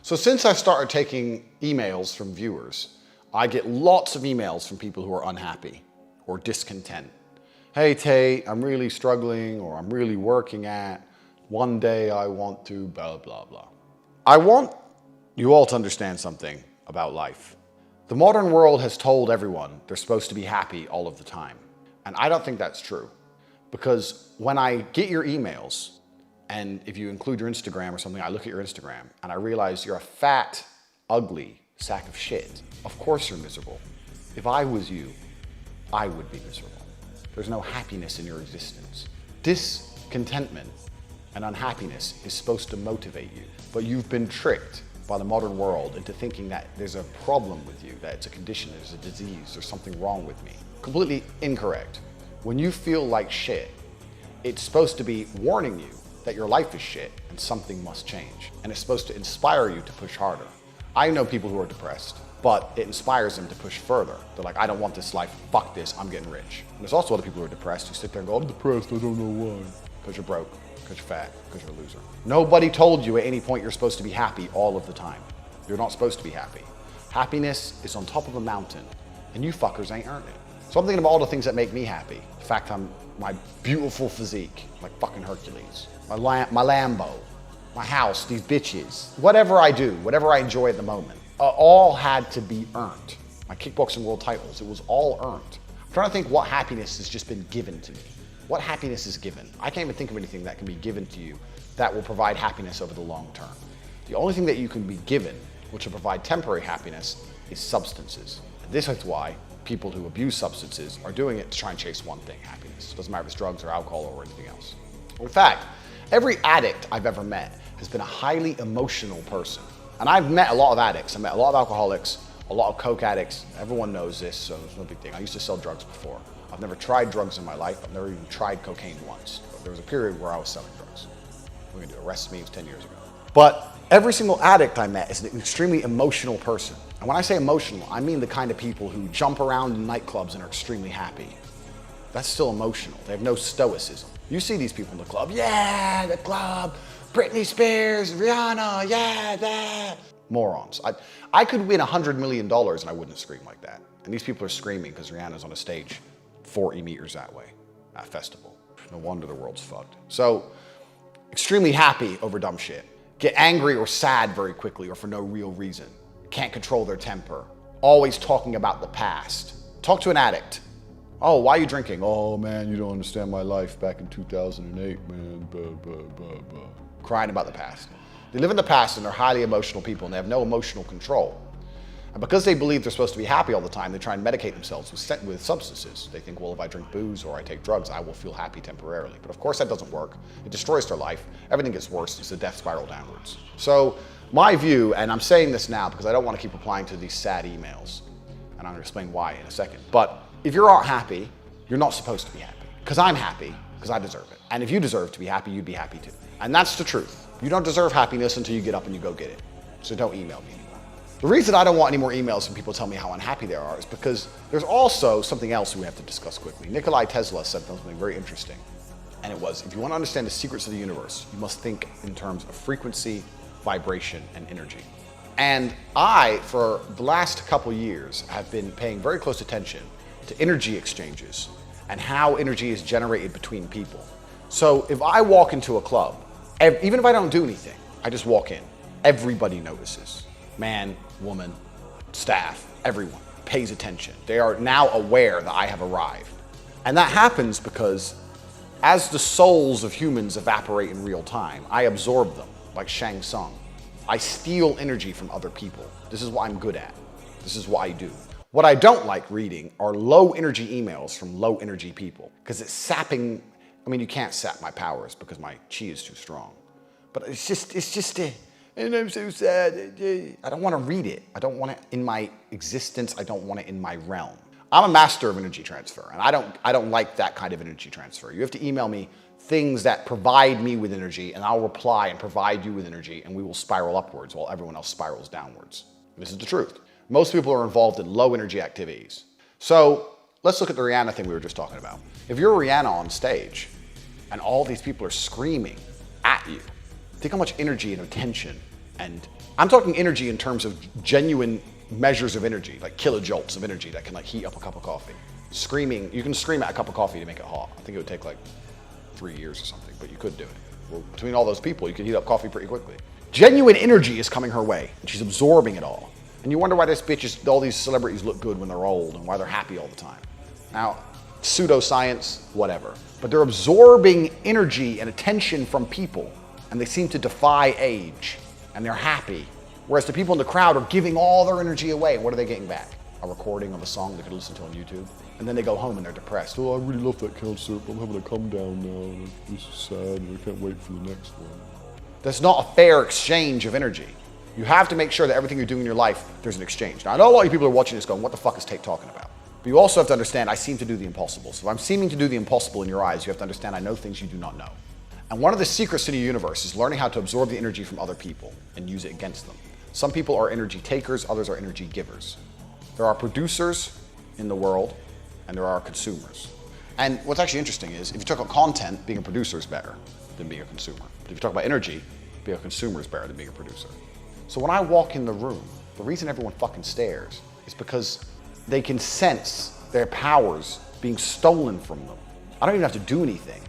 So since I started taking emails from viewers, I get lots of emails from people who are unhappy or discontent. Hey Tate, I'm really struggling, or I'm really working at, one day I want to blah, blah, blah. I want you all to understand something about life. The modern world has told everyone they're supposed to be happy all of the time. And I don't think that's true. Because when I get your emails, and if you include your Instagram or something, I look at your Instagram and I realize you're a fat, ugly sack of shit. Of course you're miserable. If I was you, I would be miserable. There's no happiness in your existence. Discontentment and unhappiness is supposed to motivate you, but you've been tricked by the modern world into thinking that there's a problem with you, that it's a condition, there's a disease, there's something wrong with me. Completely incorrect. When you feel like shit, it's supposed to be warning you that your life is shit and something must change. And it's supposed to inspire you to push harder. I know people who are depressed, but it inspires them to push further. They're like, I don't want this life, fuck this, I'm getting rich. And there's also other people who are depressed who sit there and go, I'm depressed, I don't know why. Because you're broke, because you're fat, because you're a loser. Nobody told you at any point you're supposed to be happy all of the time. You're not supposed to be happy. Happiness is on top of a mountain, and you fuckers ain't earned it. So I'm thinking about all the things that make me happy. The fact my beautiful physique, like fucking Hercules. My Lambo, my house, these bitches. Whatever I do, whatever I enjoy at the moment, all had to be earned. My kickboxing world titles, it was all earned. I'm trying to think what happiness has just been given to me. What happiness is given? I can't even think of anything that can be given to you that will provide happiness over the long term. The only thing that you can be given, which will provide temporary happiness, is substances. And this is why people who abuse substances are doing it to try and chase one thing, happiness. It doesn't matter if it's drugs or alcohol or anything else. In fact, every addict I've ever met has been a highly emotional person. And I've met a lot of addicts. I met a lot of alcoholics, a lot of coke addicts. Everyone knows this, so it's no big thing. I used to sell drugs before. I've never tried drugs in my life. I've never even tried cocaine once. But there was a period where I was selling drugs. We're gonna arrest me, it was 10 years ago. But every single addict I met is an extremely emotional person. And when I say emotional, I mean the kind of people who jump around in nightclubs and are extremely happy. That's still emotional. They have no stoicism. You see these people in the club, yeah, the club, Britney Spears, Rihanna, yeah, that. Morons. I could win $100 million and I wouldn't scream like that. And these people are screaming because Rihanna's on a stage 40 meters that way at a festival. No wonder the world's fucked. So, extremely happy over dumb shit. Get angry or sad very quickly or for no real reason. Can't control their temper. Always talking about the past. Talk to an addict. Oh, why are you drinking? Oh man, you don't understand my life back in 2008, man. Blah, blah, blah, blah. Crying about the past. They live in the past and they're highly emotional people and they have no emotional control. And because they believe they're supposed to be happy all the time, they try and medicate themselves with substances. They think, well, if I drink booze or I take drugs, I will feel happy temporarily. But of course that doesn't work. It destroys their life. Everything gets worse. It's a death spiral downwards. So my view, and I'm saying this now because I don't want to keep replying to these sad emails, and I'm going to explain why in a second, but if you're not happy, you're not supposed to be happy. Because I'm happy, because I deserve it. And if you deserve to be happy, you'd be happy too. And that's the truth. You don't deserve happiness until you get up and you go get it. So don't email me anymore. The reason I don't want any more emails from people telling me how unhappy they are is because there's also something else we have to discuss quickly. Nikola Tesla said something very interesting. And it was, if you want to understand the secrets of the universe, you must think in terms of frequency, vibration, and energy. And I, for the last couple years, have been paying very close attention to energy exchanges and how energy is generated between people. So if I walk into a club, even if I don't do anything, I just walk in, everybody notices. Man, woman, staff, everyone pays attention. They are now aware that I have arrived. And that happens because as the souls of humans evaporate in real time, I absorb them like Shang Tsung. I steal energy from other people. This is what I'm good at. This is what I do. What I don't like reading are low energy emails from low energy people because it's sapping. I mean, you can't sap my powers because my chi is too strong. But it's just and I'm so sad. I don't want to read it. I don't want it in my existence. I don't want it in my realm. I'm a master of energy transfer, and I don't like that kind of energy transfer. You have to email me things that provide me with energy, and I'll reply and provide you with energy, and we will spiral upwards while everyone else spirals downwards. This is the truth. Most people are involved in low energy activities. So let's look at the Rihanna thing we were just talking about. If you're Rihanna on stage, and all these people are screaming at you, think how much energy and attention And I'm talking energy in terms of genuine measures of energy, like kilojoules of energy that can like heat up a cup of coffee. Screaming, you can scream at a cup of coffee to make it hot. I think it would take like 3 years or something, but you could do it. Well, between all those people, you can heat up coffee pretty quickly. Genuine energy is coming her way, and she's absorbing it all. And you wonder why this bitch is, all these celebrities look good when they're old and why they're happy all the time. Now, pseudoscience, whatever. But they're absorbing energy and attention from people, and they seem to defy age, and they're happy. Whereas the people in the crowd are giving all their energy away, and what are they getting back? A recording of a song they could listen to on YouTube. And then they go home and they're depressed. Oh, I really love that concert, but I'm having a come down now, and this is sad, and I can't wait for the next one. That's not a fair exchange of energy. You have to make sure that everything you're doing in your life, there's an exchange. Now, I know a lot of people are watching this going, what the fuck is Tate talking about? But you also have to understand, I seem to do the impossible. So if I'm seeming to do the impossible in your eyes, you have to understand I know things you do not know. And one of the secrets to the universe is learning how to absorb the energy from other people and use it against them. Some people are energy takers, others are energy givers. There are producers in the world, and there are consumers. And what's actually interesting is, if you talk about content, being a producer is better than being a consumer. But if you talk about energy, being a consumer is better than being a producer. So when I walk in the room, the reason everyone fucking stares is because they can sense their powers being stolen from them. I don't even have to do anything.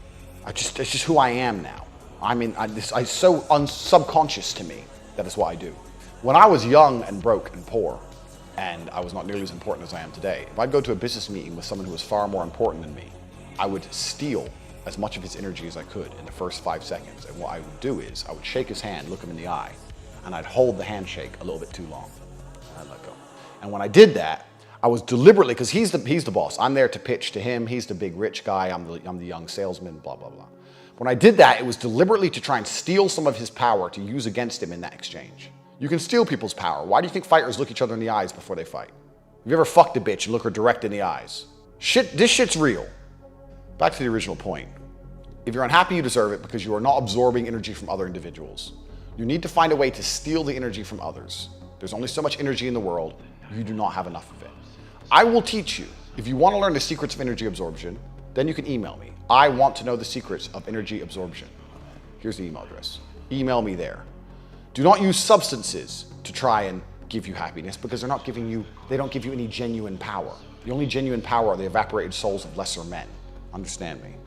It's just who I am now. It's so subconscious to me that it's what I do. When I was young and broke and poor, and I was not nearly as important as I am today, if I'd go to a business meeting with someone who was far more important than me, I would steal as much of his energy as I could in the first 5 seconds. And what I would do is, I would shake his hand, look him in the eye, and I'd hold the handshake a little bit too long. And I'd let go. And when I did that, I was deliberately, because he's the boss. I'm there to pitch to him. He's the big rich guy. I'm the young salesman, blah, blah, blah. When I did that, it was deliberately to try and steal some of his power to use against him in that exchange. You can steal people's power. Why do you think fighters look each other in the eyes before they fight? Have you ever fucked a bitch and look her direct in the eyes? This shit's real. Back to the original point. If you're unhappy, you deserve it because you are not absorbing energy from other individuals. You need to find a way to steal the energy from others. There's only so much energy in the world. You do not have enough of it. I will teach you. If you want to learn the secrets of energy absorption, then you can email me. I want to know the secrets of energy absorption. Here's the email address. Email me there. Do not use substances to try and give you happiness because they don't give you any genuine power. The only genuine power are the evaporated souls of lesser men. Understand me.